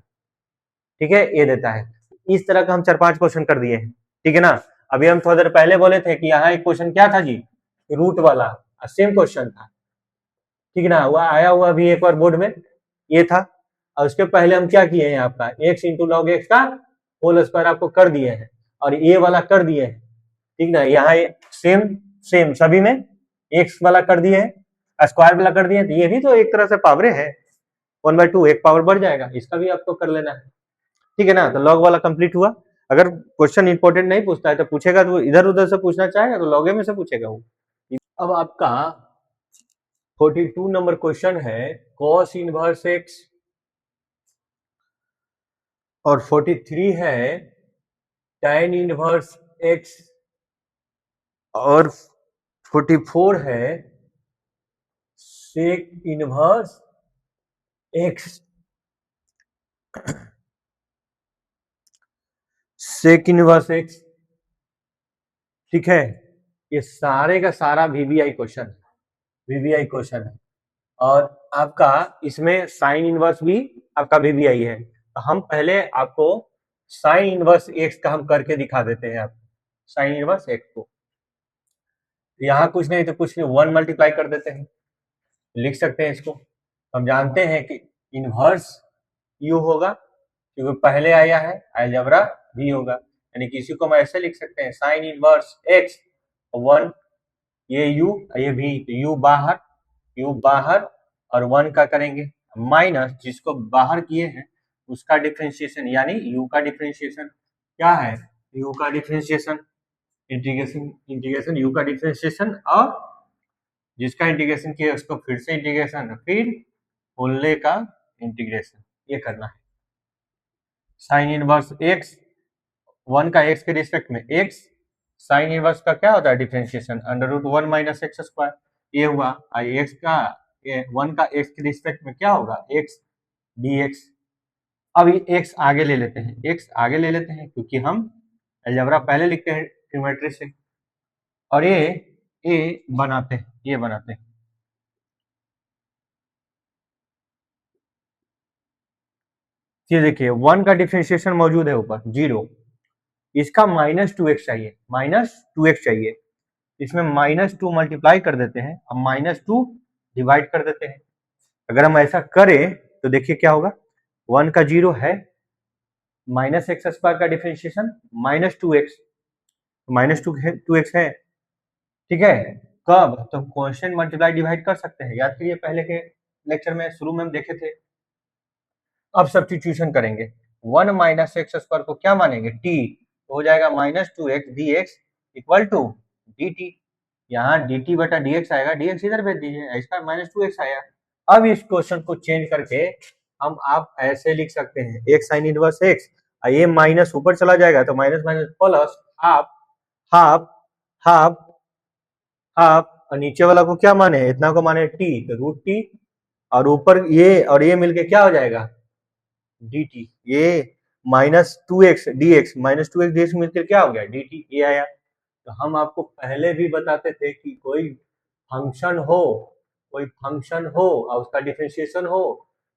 ठीक है, ये देता है। इस तरह का हम 4-5 क्वेश्चन कर दिए हैं, ठीक है ना। अभी हम थोड़ी देर पहले बोले थे कि यहाँ एक क्वेश्चन क्या था जी, रूट वाला, सेम क्वेश्चन था, ठीक है ना, वो आया हुआ भी एक बार बोर्ड में, ये था, और उसके पहले हम क्या किए हैं, आपका x × log x का होल स्क्वायर आपको कर दिए हैं, और ये वाला कर दिए हैं, ठीक ना, यहाँ सेम सभी में x वाला कर दिए हैं, स्क्वायर वाला कर दिए हैं, तो ये भी तो एक तरह से पावरे है, 1/2 एक पावर बढ़ जाएगा, इसका भी आपको कर लेना है, ठीक है ना। तो log वाला कंप्लीट हुआ। अगर क्वेश्चन इंपॉर्टेंट नहीं पूछता है तो पूछेगा तो इधर उधर से पूछना चाहेगा तो लॉगे में से पूछेगा वो। अब आपका 42 नंबर क्वेश्चन है cos इनवर्स x, और 43 है tan इनवर्स x, और 44 है sec inverse x। sec inverse x, ठीक है, ये सारे का सारा वीवीआई क्वेश्चन, वीवीआई क्वेश्चन है, और आपका इसमें साइन इनवर्स भी आपका वीवीआई है। तो हम पहले आपको साइन इनवर्स एक्स का हम करके दिखा देते हैं आपको, साइन इनवर्स एक्स को। यहाँ कुछ नहीं तो कुछ नहीं, 1 मल्टीप्लाई कर देते हैं, लिख सकते हैं इसको। हम जानते हैं कि इनवर्स यू होगा क्योंकि पहले आया है, अलजेब्रा भी होगा, यानी कि इसी को हम ऐसे लिख सकते हैं साइन इनवर्स एक्स 1, ये यू ये भी, तो यू बाहर और 1 का करेंगे माइनस, जिसको बाहर किए हैं उसका डिफरेंशिएशन, यानी यू का डिफरेंशिएशन क्या है, यू का डिफरेंशिएशन, इंटीग्रेशन यू का डिफरेंशिएशन, और जिसका इंटीग्रेशन किया उसको फिर से इंटीग्रेशन, फिर होले का इंटीग्रेशन, ये करना है। साइन इनवर्स एक्स 1 का एक्स के रिस्पेक्ट में एक्स, साइन इनवर्स का क्या होता है डिफरेंशिएशन, √1 माइनस एक्स स्क्वायर, ये हुआ। एक्स का 1 का एक्स के रिस्पेक्ट में क्या होगा, एक्स dx। अब ये एक्स आगे ले लेते हैं, एक्स आगे ले लेते हैं क्योंकि हम अलजेब्रा पहले लिखते हैं ट्रिग्नोमेट्री से, और ये बनाते हैं, ये बनाते हैं। ये देखिए 1 का डिफरेंशिएशन मौजूद है ऊपर 0, इसका -2x चाहिए, -2x चाहिए, इसमें -2 मल्टीप्लाई कर देते हैं, अब -2 डिवाइड कर देते हैं। अगर हम ऐसा करें तो देखिए क्या होगा, 1 का 0 है, माइनस एक्स स्क्वायर का डिफरेंशिएशन -2x, -2x है, ठीक है। कब, तो हम कांस्टेंट मल्टीप्लाई डिवाइड कर सकते हैं, याद करिए पहले के लेक्चर में शुरू में हम देखे थे। अब सब्स्टिट्यूशन करेंगे, 1 माइनस एक्स स्क्वायर को क्या मानेंगे, t, तो हो जाएगा -2x dx equal to dt, यहाँ dt बटा dx आएगा, dx इधर भेज दीजिए, इसका -2x आया। अब इस क्वेश्चन को चेंज करके हम आप ऐसे लिख सकते हैं, x साइन इनवर्स x, ये माइनस ऊपर चला जाएगा तो minus minus plus half half half half, और नीचे वाला को क्या माने, इतना को माने t, तो √t, और ऊपर ये और ये मिलके क्या हो जाएगा dt, ये -2x dx, -2x dx मिलकर क्या हो गया dt, ये आया। तो हम आपको पहले भी बताते थे कि कोई फंक्शन हो और उसका डिफरेंशिएशन हो,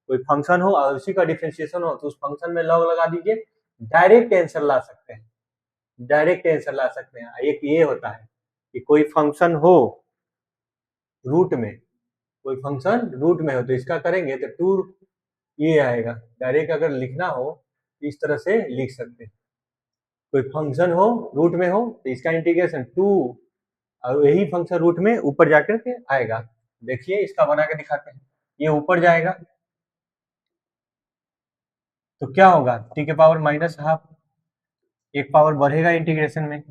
कोई फंक्शन हो और उसी का डिफरेंशिएशन हो, तो उस फंक्शन में लॉग लगा दीजिए, डायरेक्ट आंसर ला सकते हैं, डायरेक्ट आंसर ला सकते हैं। एक ये होता है कि कोई फंक्शन हो रूट में, कोई फंक्शन रूट में हो तो इसका करेंगे तो 2 ये आएगा, डायरेक्ट अगर लिखना हो इस तरह से लिख सकते हैं, कोई फंक्शन हो रूट में हो तो इसका इंटीग्रेशन 2, और यही फंक्शन रूट में ऊपर जाकर के आएगा। देखिए इसका बना के दिखाते हैं, ये ऊपर जाएगा तो क्या होगा, t के पावर -12, एक पावर बढ़ेगा इंटीग्रेशन में,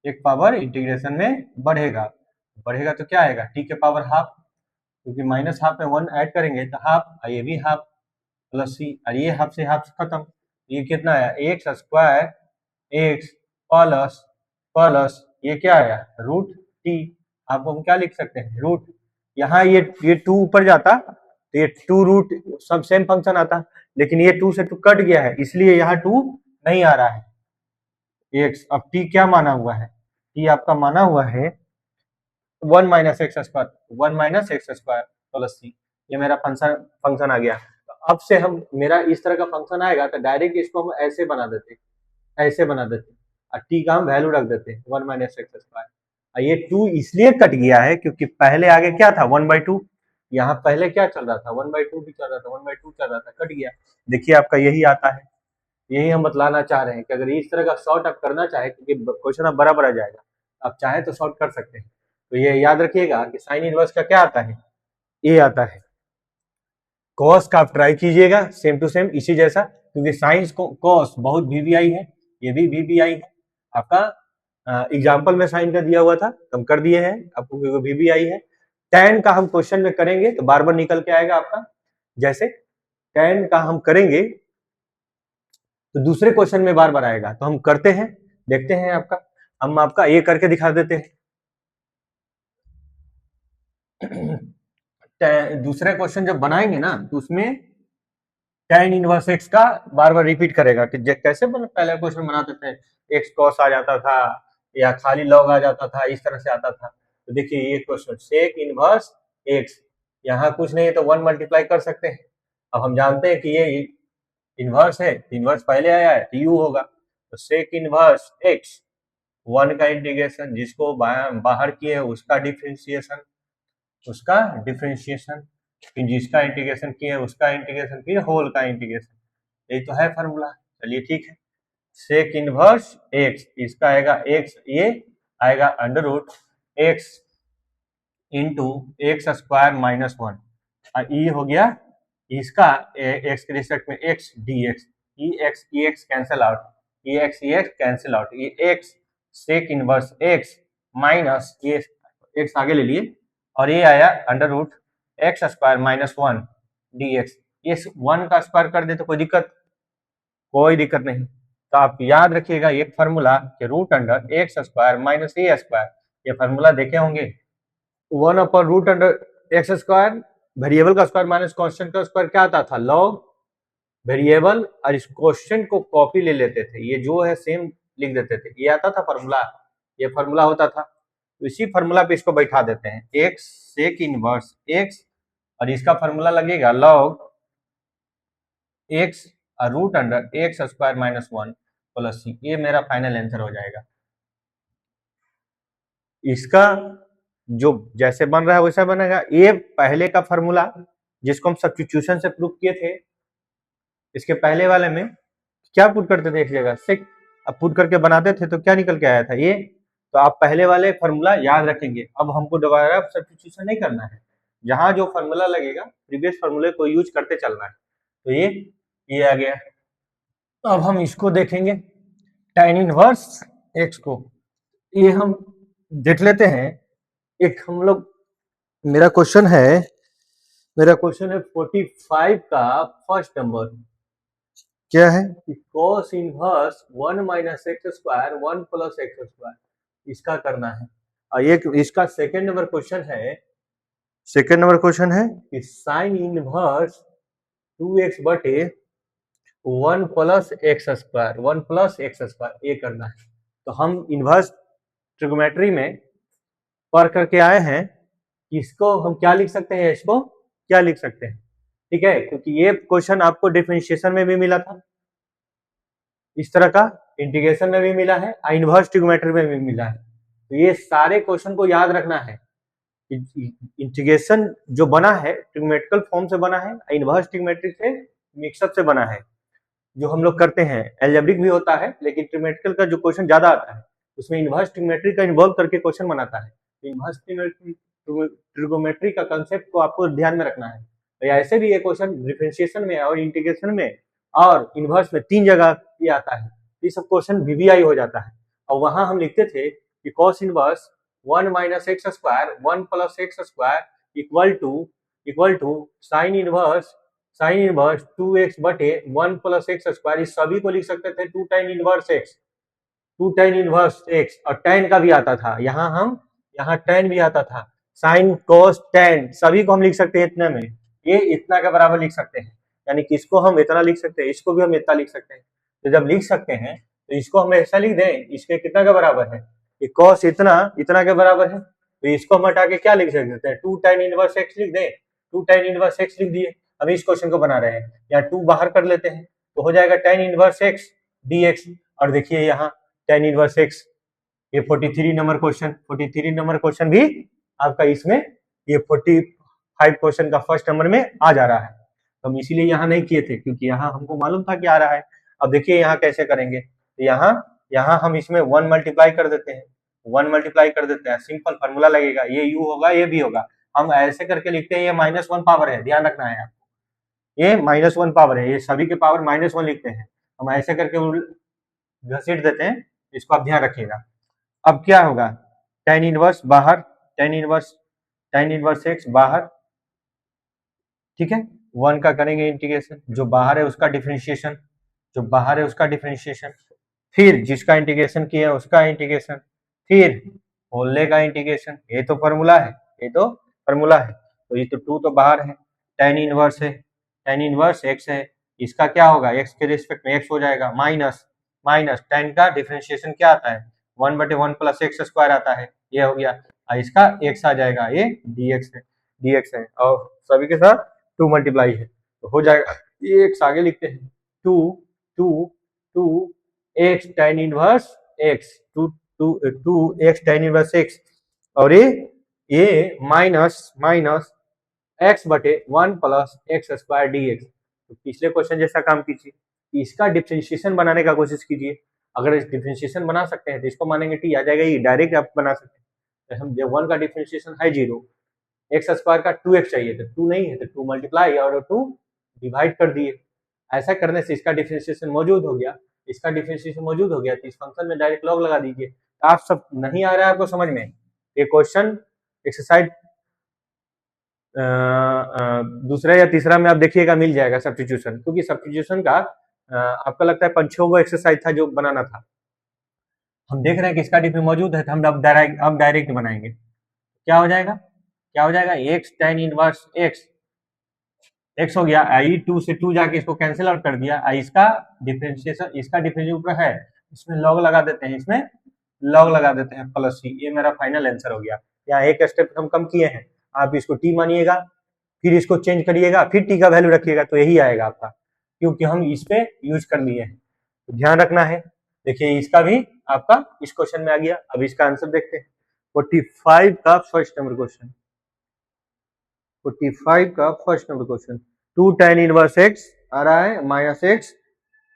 एक पावर इंटीग्रेशन में बढ़ेगा तो क्या आएगा, t के पावर हाफ, क्योंकि -12 में 1 ऐड करेंगे तो हाफ, ये भी हाफ प्लस सी, और ये हाफ से हाफ खत्म, ये कितना आया x square x plus plus ये क्या आया √t, आपको हम क्या लिख सकते हैं रूट, यहाँ ये 2 ऊपर जाता तो ये 2 रूट सब सेम फंक्शन आता, लेकिन ये 2 से 2 कट गया है इसलिए यहाँ 2 नहीं आ रहा है एक्स। अब t क्या माना हुआ है, t आपका माना हुआ है 1 minus x square plus C, ये मेरा फंक्शन आ गया। तो अब से हम मेरा इस तरह का फंक्शन आएगा तो डायरेक्ट इसको हम ऐसे बना देते, और टी का हम वैल्यू रख देते 1 माइनस एक्स स्क्वायर। ये 2 इसलिए कट गया है क्योंकि पहले आगे क्या था 1/2, यहाँ पहले क्या चल रहा था 1/2 भी चल रहा था, 1/2 चल रहा था, कट गया। देखिए आपका यही आता है, यही हम बतलाना चाह रहे हैं कि अगर इस तरह का शॉर्ट आप करना चाहे, क्योंकि क्वेश्चन अब बड़ा बड़ा जाएगा, आप चाहे तो शॉर्ट कर सकते हैं। तो ये याद रखिएगा कि साइन इनवर्स का क्या आता है, ये आता है। कॉस का आप ट्राई कीजिएगा सेम टू सेम इसी जैसा, क्योंकि साइंस को कॉस बहुत वीवीआई है, ये भी VBI है आपका। एग्जाम्पल में साइन का दिया हुआ था, हम कर दिए हैं आपको, VBI है। tan का हम क्वेश्चन में करेंगे तो बार बार निकल के आएगा आपका। जैसे tan का हम करेंगे तो दूसरे क्वेश्चन में बार बार आएगा, तो हम करते हैं, देखते हैं आपका। हम आपका ये करके दिखा देते हैं। दूसरे क्वेश्चन जब बनाएंगे ना तो उसमें tan इनवर्स x का बार बार रिपीट करेगा कि कैसे पहले क्वेश्चन बनाते थे, x cos आ जाता था या खाली log आ जाता था, इस तरह से आता था। तो देखिए ये क्वेश्चन sec इनवर्स x, यहाँ कुछ नहीं है तो 1 मल्टीप्लाई कर सकते हैं। अब हम जानते हैं कि ये इनवर्स है, इनवर्स पहले आया है तो u होगा, तो sec इनवर्स x 1 का इंटीग्रेशन, जिसको बाहर किए उसका डिफरेंशिएशन, फिर जिसका इंटीग्रेशन किए उसका इंटीग्रेशन, फिर होल का इंटीग्रेशन। यही तो है फॉर्मूला। चलिए ठीक है, सेक इनवर्स x, इसका आएगा x, ये आएगा under root x into x square minus 1, और ये हो गया इसका x के रिस्पेक्ट में x dx, e x cancel out, e x cancel out, ये x sec inverse x minus ये x आगे ले लिए, और ये आया under root x square minus 1 dx। ये 1 का स्क्वायर कर दे तो कोई दिक्कत नहीं। तो आप याद रखिएगा एक फार्मूला कि root under x square minus a square, ये फार्मूला देखे होंगे। 1 upon root under x square, variable का स्क्वायर माइनस कांस्टेंट का स्क्वायर क्या आता था, लॉग वेरिएबल, और इस क्वेश्चन को कॉपी ले लेते थे, ये जो है सेम लिख देते थे, ये आता था फार्मूला, ये फार्मूला होता था। तो इसी फार्मूला पे इसको बैठा देते हैं, एक्स सेक इनवर्स एक्स, और इसका फार्मूला लगेगा log x root under x square minus 1 plus C, ये मेरा फाइनल आंसर हो जाएगा। इसका जो जैसे बन रहा है वैसा बनेगा। ये पहले का फार्मूला जिसको हम सब्स्टिट्यूशन से प्रूव किए थे, इसके पहले वाले में क्या पुट करते थे एक जगह सेक, अब पुट करके बनाते थे तो क्या निकल के आया था ये। तो आप पहले वाले फार्मूला याद रखेंगे, अब हमको दोबारा सब्स्टिट्यूशन नहीं करना है, जहां जो फार्मूला लगेगा प्रीवियस फार्मूले को यूज करते चलना है। तो ये आ गया। अब हम इसको देखेंगे tan इनवर्स x को, ये हम देख लेते हैं। एक हम लोग मेरा क्वेश्चन है 45 का फर्स्ट नंबर, क्या है cos inverse 1 minus x square 1 plus x square, इसका करना है। और एक इसका सेकंड नंबर क्वेश्चन है कि साइन इनवर्स 2x बटे 1 प्लस एक्स स्क्वायर, ये करना है। तो हम इनवर्स ट्रिगोमेट्री में पढ़ करके आए हैं कि इसको हम क्या लिख सकते हैं, इसको क्या लिख सकते हैं, ठीक है, क्योंकि ये क्वेश्चन आपको डिफरेंशिएशन में भी मिला था, इस तरह का इंटीग्रेशन में भी मिला है, इनवर्स ट्रिगोमेट्री में भी मिला है। तो ये सारे क्वेश्चन को याद रखना है। इंटीग्रेशन जो बना है ट्रिगोमेट्रिकल फॉर्म से बना है, इनवर्स ट्रिगोमेट्री से मिक्सअप से बना है, जो हम लोग करते हैं। एल्जेब्रिक भी होता है, लेकिन ट्रिगोमेट्रिकल का जो क्वेश्चन ज्यादा आता है उसमें इनवर्स ट्रिगोमेट्री का इन्वॉल्व करके क्वेश्चन बनाता है। इनवर्स ट्रिगोमेट्री का कंसेप्ट को आपको ध्यान में रखना है। तो ऐसे भी ये क्वेश्चन डिफरेंशिएशन में और इंटीग्रेशन में और इनवर्स में 3 जगह ये आता है। ये सब क्वेश्चन VBI हो जाता है। और वहां हम लिखते थे कि cos inverse 1 minus x square 1 plus x square equal to sine inverse 2x बटे 1 प्लस एक्स स्क्वायर, इस सभी को लिख सकते थे 2 tan इनवर्स x, और tan का भी आता था, यहाँ tan भी आता था, साइन cos tan, सभी को हम लिख सकते हैं इतने में, ये इतना के बराबर लिख सकते हैं, यानी कि इसको हम इतना लिख सकते हैं, इसको भी हम इतना लिख सकते हैं। तो जब लिख सकते हैं तो इसको हम ऐसा लिख दें, इसके कितना के बराबर है, ये cos इतना के बराबर है, तो इसको हम हटा के क्या लिख सकते हैं, 2 tan इनवर्स x लिख दें, 2 tan इनवर्स x लिख दिए। अब इस क्वेश्चन को बना रहे हैं, यहाँ 2 बाहर कर लेते हैं तो हो जाएगा tan इनवर्स x dx, और देखिए यहाँ tan इनवर्स x, ये 43 नंबर क्वेश्चन भी आपका इसमें ये 45 क्वेश्चन का फर्स्ट नंबर में आ जा रहा है। तो हम इसीलिए यहाँ नहीं किए थे, क्योंकि यहाँ हमको मालूम था कि आ रहा है। अब देखिए यहाँ कैसे करेंगे, तो यहाँ हम इसमें 1 मल्टीप्लाई कर देते हैं, सिंपल फार्मूला लगेगा, ये u होगा ये भी होगा। हम ऐसे करके लिखते हैं, ये -1 पावर है, ध्यान रखना है आपको, ये -1 पावर है, ये सभी के पावर -1 लिखते हैं। हम ऐसे करके घसीट देते हैं, इसको आप ध्यान रखिएगा। अब क्या होगा, tan इनवर्स बाहर, tan इनवर्स x बाहर, ठीक है, 1 का करेंगे इंटीग्रेशन, जो बाहर है उसका डिफरेंशिएशन, जो बाहर है उसका डिफरेंशिएशन, फिर जिसका इंटीग्रेशन किया उसका इंटीग्रेशन, फिर होल्डे का इंटीग्रेशन। ये तो फॉर्मूला है, ये तो फॉर्मूला है। तो ये तो 2 तो बाहर है, tan इनवर्स है, tan इनवर्स x है, इसका क्या होगा, x के रिस्पेक्ट में x हो जाएगा, माइनस tan का डिफरेंशिएशन क्या आता है, 1/1 प्लस एक्स स्क्वायर आता है, ये हो गया, और इसका x आ जाएगा, ये dx है, और सभी के साथ 2 मल्टीप्लाई है, तो हो जाएगा ये x आगे लिखते हैं, 2 2 2 x tan inverse x, 2 x tan inverse x, और ये minus x/1 plus x square dx। तो पिछले क्वेश्चन जैसा काम कीजिए, इसका डिफरेंशिएशन बनाने का कोशिश कीजिए, अगर इस डिफरेंशिएशन बना सकते हैं तो इसको मानेंगे t आ जाएगा, ये डायरेक्ट आप बना सकते हैं। हम 1 का डिफरेंशिएशन है 0, एक्स स्क्वायर का 2x चाहिए, तो 2 नहीं है तो 2 मल्टीप्लाई और 2 डिवाइड कर दिए, ऐसा करने से इसका डिफरेंशिएशन मौजूद हो गया, इसका डिफरेंशिएशन मौजूद हो गया, तो इस फंक्शन में डायरेक्ट लॉग लगा दीजिए। आप सब नहीं आ रहा है आपको समझ में, ये क्वेश्चन एक्सरसाइज दूसरा या तीसरा में आप देखिएगा मिल जाएगा सब्स्टिट्यूशन, क्योंकि सब्स्टिट्यूशन का आपका लगता है 5-6 गो एक्सरसाइज था जो बनाना था, हम देख रहे हैं कि इसका डिफरेंस मौजूद है, तो हम अब डायरेक्ट बनाएंगे। क्या हो जाएगा, क्या हो जाएगा, x tan इनवर्स x हो गया, आई 2 से 2 जाके इसको कैंसिल आउट कर दिया, इसका डिफरेंशिएशन, इसका डिफरेंशिएशन ऊपर है, इसमें लॉग लगा देते हैं, इसमें लॉग लगा देते हैं प्लस c, ये मेरा फाइनल आंसर हो गया। यहाँ एक स्टेप हम कम किए हैं, आप इसको t मानिएगा, फिर इसको चेंज करिएगा, फिर t का वैल्यू रखिएगा, तो यही आएगा आपका, क्योंकि हम इस पे यूज कर लिए हैं, तो ध्यान रखना है। देखिए इसका भी आपका इस क्वेश्चन में आ गया। अब इसका आंसर देखते हैं, 45 का फर्स्ट नंबर क्वेश्चन, 45 का first number question, 2 tan inverse x आ रहा है minus x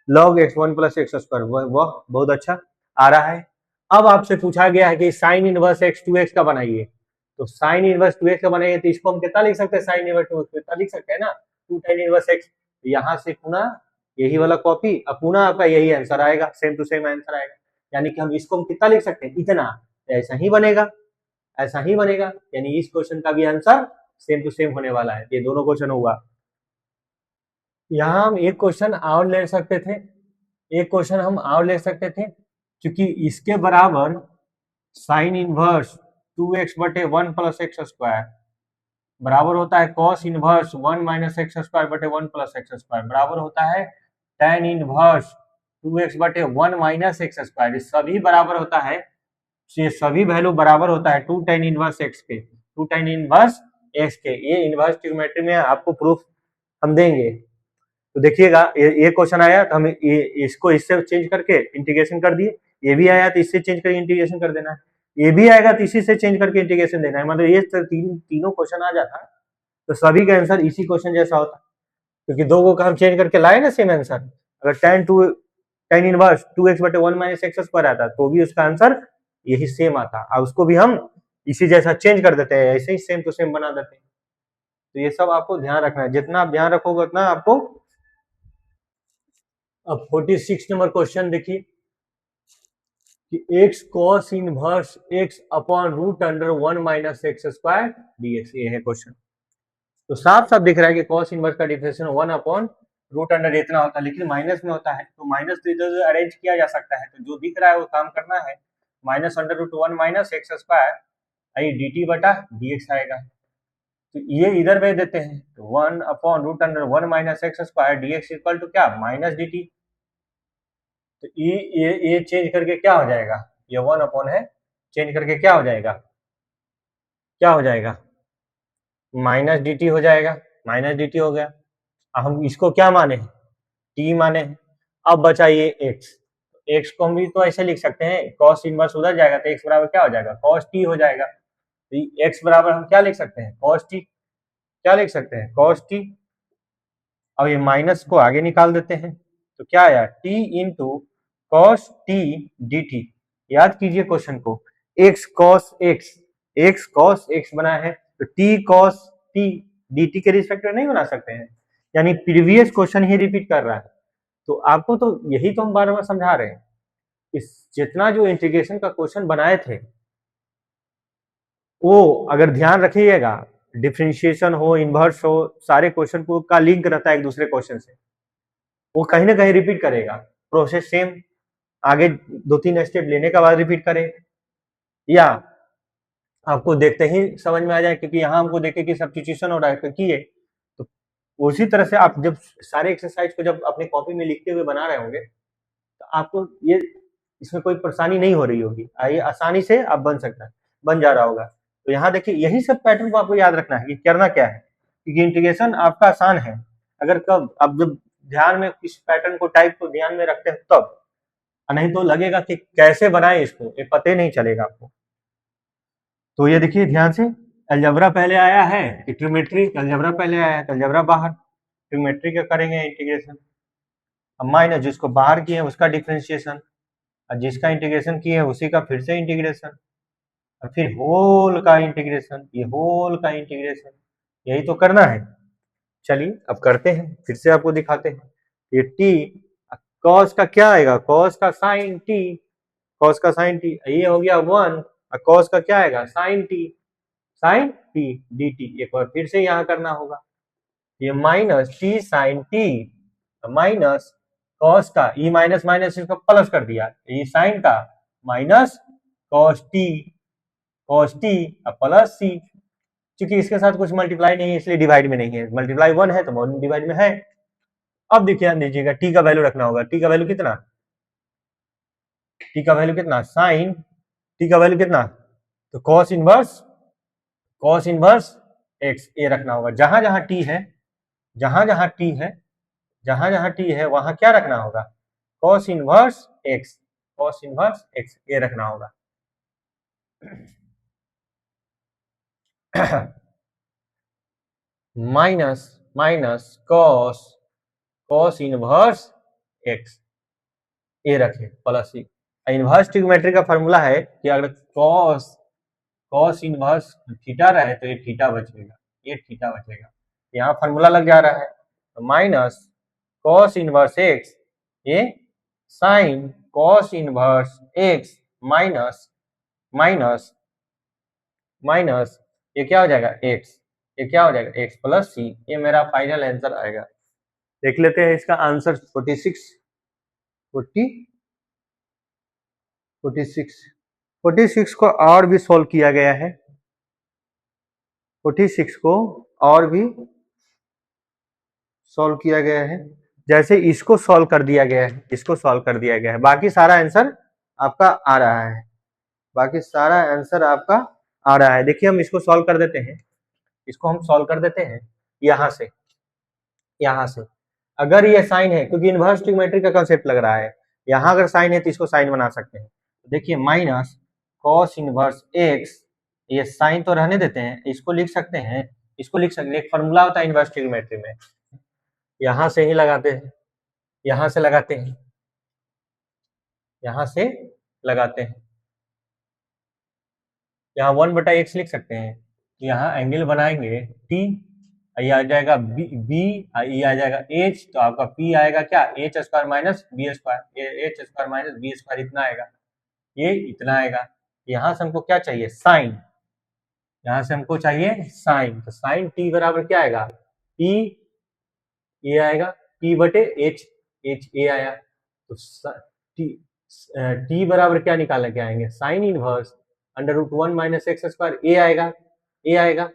log x1 plus x square, वह बहुत अच्छा आ रहा है। अब आपसे पूछा गया है कि साइन इनवर्स x 2x का बनाइए, तो साइन इनवर्स 2x का बनाइए, तो इसको हम कितना लिख सकते हैं, साइन इनवर्स 2x कितना लिख सकते हैं ना, 2 tan इनवर्स x, तो यहाँ से पुनः यही वाला कॉपी, अब पुनः आपका यही आंसर आएगा, सेम टू सेम आंसर आएगा, यानी कि हम इसको हम कितना लिख सकते हैं, इतना, ऐसा ही बनेगा, ऐसा ही बनेगा, यानी इस क्वेश्चन का भी आंसर सेम टू सेम होने वाला है, ये दोनों क्वेश्चन होगा। यहाँ हम एक क्वेश्चन और ले सकते थे, एक क्वेश्चन हम और ले सकते थे, क्योंकि इसके बराबर sine inverse 2x/1 plus x square बराबर होता है cos inverse 1 minus x square बटे 1 प्लस एक्स स्क्वायर, बराबर होता है tan inverse 2x/1 minus x square, सभी बराबर होता है, ये सभी वैल्यू बराबर होता है 2 tan इनवर्स x के, 2 tan इनवर्स x के, ये इनवर्स ट्रिग्नोमेट्री में आपको प्रूफ हम देंगे। तो देखिएगा ये क्वेश्चन आया तो हम इसको इससे चेंज करके इंटीग्रेशन कर दिए, ये भी आया तो इससे चेंज करके इंटीग्रेशन कर देना है, ये भी आएगा तो इसी से चेंज करके इंटीग्रेशन देना है, मतलब ये तीनों क्वेश्चन आ जाता तो सभी का आंसर इसी क्वेश्चन जैसा होता, क्योंकि दो को हम चेंज करके लाए ना सेम आंसर। अगर tan inverse 2x/1 minus x square आता तो भी उसका आंसर यही सेम आता, और उसको भी हम इसी जैसा चेंज कर देते हैं, ऐसे ही सेम टू सेम बना देते हैं। तो ये सब आपको ध्यान रखना है, जितना आप ध्यान रखोगे उतना आपको। अब 46 नंबर क्वेश्चन देखिए कि x cos inverse x upon root under 1 minus x square dx, ये है क्वेश्चन। तो साफ साफ दिख रहा है कि cos इनवर्स का डिफरेंशिएशन 1 अपॉन रूट अंडर इतना होता है, लेकिन माइनस में होता है, तो माइनस तो इधर अरेंज किया जा सकता है, तो जो दिख रहा है वो काम करना है, minus under root 1 minus x square dt बटा dx आएगा, तो ये इधर भेज देते हैं, तो 1 upon root under 1 minus x square dx equal to क्या, माइनस dt, तो ये चेंज करके क्या हो जाएगा, ये 1 अपॉन है, चेंज करके क्या हो जाएगा, क्या हो जाएगा, माइनस dt हो जाएगा, माइनस dt हो गया। हम इसको क्या माने, t माने। अब बचा ये x को हम भी तो ऐसे लिख सकते हैं, cos इनवर्स उधर जाएगा तो x बराबर क्या हो जाएगा, cos t हो जाएगा, तो x बराबर हम क्या लिख सकते हैं, cos t, क्या लिख सकते हैं, cos t। अब ये माइनस को आगे निकाल देते हैं, तो क्या आया, t into cos t dt, याद कीजिए क्वेश्चन को, x cos x बना है, तो t cos t dt के रिस्पेक्ट में नहीं बना सकते हैं, यानी प्रीवियस क्वेश्चन ही रिपीट कर रहा है, तो आपको तो यही तो हम बार बार समझा रहे हैं इस जितना जो इंटीग्रेशन का क्वेश्चन बनाए थे वो अगर ध्यान रखिएगा, डिफरेंशिएशन हो, इन्वर्स हो, सारे क्वेश्चन को का लिंक रहता है एक दूसरे क्वेश्चन से, वो कहीं ना कहीं रिपीट करेगा। प्रोसेस सेम, आगे 2-3 स्टेप लेने के बाद रिपीट करे, या आपको देखते ही समझ में आ जाए, क्योंकि यहाँ हमको देखे कि सब्स्टिट्यूशन हो रहा है तो किए, तो उसी तरह से आप जब सारे एक्सरसाइज को जब अपने कॉपी में लिखते हुए बना रहे होंगे तो आपको ये इसमें कोई परेशानी नहीं हो रही होगी, ये आसानी से आप बन जा रहा होगा। तो यहाँ देखिए यही सब पैटर्न को आपको याद रखना है कि करना क्या है, क्योंकि इंटीग्रेशन आपका आसान है अगर कब आप जब ध्यान में इस पैटर्न को टाइप को ध्यान में रखते हैं तब, नहीं तो लगेगा कि कैसे बनाए इसको, ये पता नहीं चलेगा आपको। तो ये देखिए ध्यान से, अलजबरा पहले आया है कि ट्रिग्नोमेट्री, अलजबरा पहले आया है तो अलजबरा बाहर, ट्रिग्नोमेट्री का करेंगे इंटीग्रेशन, अब माइनस जिसको बाहर किए उसका डिफरेंशिएशन, और जिसका इंटीग्रेशन किए है उसी का फिर से इंटीग्रेशन, और फिर होल का इंटीग्रेशन, ये होल का इंटीग्रेशन, यही तो करना है। चलिए अब करते हैं, फिर से आपको दिखाते हैं। ये टी कॉस का क्या आएगा, कॉस का साइन टी, कॉस का साइन टी, ये हो गया 1, और कॉस का क्या आएगा साइन टी डी टी। एक बार फिर से यहाँ करना होगा, ये minus t sine t minus cos का, ई माइनस माइनस इसको प्लस कर दिया, ये साइन का minus cos t plus c, क्योंकि इसके साथ कुछ मल्टीप्लाई नहीं है इसलिए डिवाइड में नहीं है, मल्टीप्लाई 1 है तो डिवाइड में है। अब देखिए ध्यान दीजिएगा, टी का वैल्यू रखना होगा, टी का वैल्यू कितना, टी का वैल्यू कितना साइन, टी का वैल्यू कितना, तो कॉस इनवर्स एक्स, ये रखना होगा। जहां जहां टी है, जहां जहां टी है, जहां जहां टी है वहां क्या रखना होगा, cos inverse x, cos inverse x ये रखना होगा। Minus minus cos inverse x ये रखे प्लस सी। इनवर्स ट्रिग्नोमेट्री का फॉर्मूला है कि अगर कॉस इनवर्स थीटा रहे तो ये थीटा बचेगा, ये थीटा बचेगा, यहाँ फॉर्मूला लग जा रहा है। तो माइनस कॉस इनवर्स एक्स, ये sine cos inverse x minus minus minus ये क्या हो जाएगा एक्स, ये क्या हो जाएगा एक्स प्लस सी, ये मेरा फाइनल आंसर आएगा। देख लेते हैं इसका आंसर 46 को और भी सॉल्व किया गया है, 46 को और भी सॉल्व किया गया है, जैसे इसको सॉल्व कर दिया गया है, इसको सॉल्व कर दिया गया है, बाकी सारा आंसर आपका आ रहा है, बाकी सारा आंसर आपका आ रहा है। देखिए हम इसको सॉल्व कर देते हैं, इसको हम सॉल्व कर देते हैं यहां से, यहां से अगर ये साइन है, क्योंकि इनवर्स ट्रिग्नोमेट्री का कांसेप्ट लग रहा है, यहां अगर साइन है तो इसको साइन बना सकते हैं। देखिए माइनस कॉस इनवर्स एक्स, ये साइन तो रहने देते हैं, इसको लिख सकते हैं, इसको लिख सकते हैं, एक फॉर्मूला होता है इनवर्स ट्रिग्नोमेट्री में, यहां से ही लगाते हैं, यहां से लगाते हैं, यहां से लगाते हैं, यहाँ 1/x लिख सकते हैं, यहाँ एंगल बनाएंगे टी, ये आ जाएगा बी, ये आ जाएगा एच, तो आपका पी आएगा क्या h square minus b square, h square minus b square इतना आएगा, ये इतना आएगा। यहाँ से हमको क्या चाहिए साइन, यहाँ से हमको चाहिए साइन, तो साइन टी बराबर क्या आएगा पी, ये आएगा पी बटे एच, एच ए आया, तो टी बराबर क्या निकाल के आएंगे sine inverse √1 minus x square, A आएगा, ए आएगा,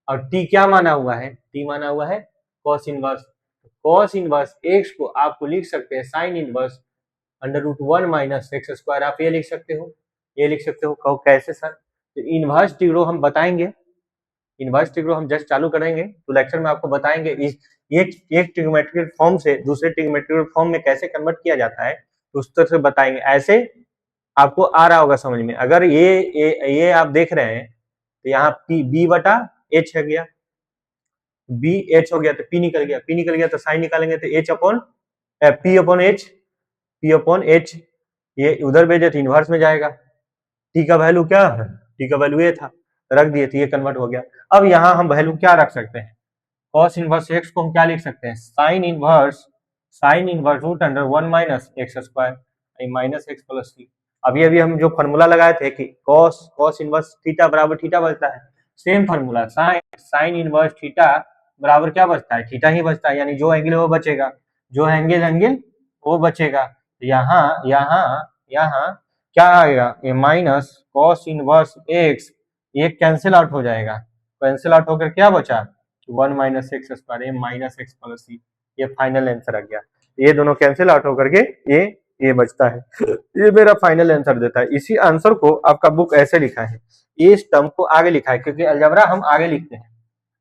और टी क्या माना हुआ है, टी माना हुआ है cos inverse, cos inverse x को आपको लिख सकते हैं sine inverse √1 minus x square, आप ये लिख सकते हो, ये लिख सकते हो। कहो कैसे सर, तो इनवर्स ट्रिग्रो हम बताएंगे, इनवर्स ट्रिग्रो हम जस्ट चालू करेंगे तो लेक्चर में आपको बताएंगे इस एक ट्रिग्नोमेट्रिक फॉर्म से दूसरे ट्रिग्नोमेट्रिक फॉर्म में कैसे कन्वर्ट किया जाता है, तो उस तरह से बताएंगे, ऐसे आपको आ रहा होगा समझ में। अगर ये आप देख रहे हैं तो यहाँ पी बी बटा एच है गया, बी एच हो गया तो पी निकल गया, पी निकल गया तो साइन निकालेंगे तो H upon P upon H, P upon H, ये उधर भेजे तो इनवर्स में जाएगा, टी का वैल्यू क्या है, टी का वैल्यू ये था, रख दिए तो ये कन्वर्ट हो गया। अब यहाँ हम वैल्यू क्या रख सकते हैं, कॉस इनवर्स एक्स को हम क्या लिख सकते हैं sine inverse √1 minus x square, minus x plus C. अभी अभी हम जो फॉर्मूला लगाए थे कि कॉस इनवर्स थीटा बराबर थीटा बचता है, same formula sine inverse theta बराबर क्या बचता है, थीटा ही बचता है, यानी जो एंगल है वो बचेगा, जो एंगल वो बचेगा। यहाँ यहाँ यहाँ क्या आएगा, ये माइनस कॉस इनवर्स एक्स, ये कैंसिल आउट हो जाएगा, कैंसिल आउट होकर क्या बचा, 1 माइनस एक्स स्क्वायर, ये माइनस एक्स प्लस सी, ये फाइनल आंसर आ गया। ये दोनों कैंसिल आउट होकर के ये बचता है, ये मेरा फाइनल आंसर देता है। इसी आंसर को आपका बुक ऐसे लिखा है, इस टर्म को आगे लिखा है, क्योंकि अलजेब्रा हम आगे लिखते हैं,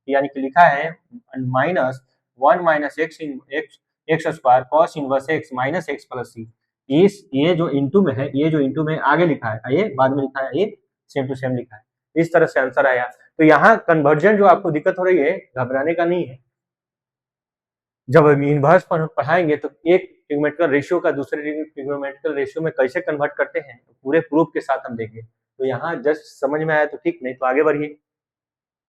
यानी कि लिखा है minus 1 minus x square cos inverse x minus x plus C. ये जो इंटू में है, ये जो इंटू में आगे लिखा है, ये बाद में लिखा है, ये सेम टू सेम लिखा है। इस तरह से आंसर आया। तो यहाँ कन्वर्जन जो आपको दिक्कत हो रही है, घबराने का नहीं है। जब इनवर्स पढ़ाएंगे तो एक ट्रिग्नोमेट्रिकल रेशियो का दूसरे ट्रिग्नोमेट्रिकल रेशियो में कैसे कन्वर्ट करते हैं, पूरे प्रूफ के साथ हम देंगे। तो यहाँ जस्ट समझ में आया तो ठीक, नहीं तो आगे बढ़िए।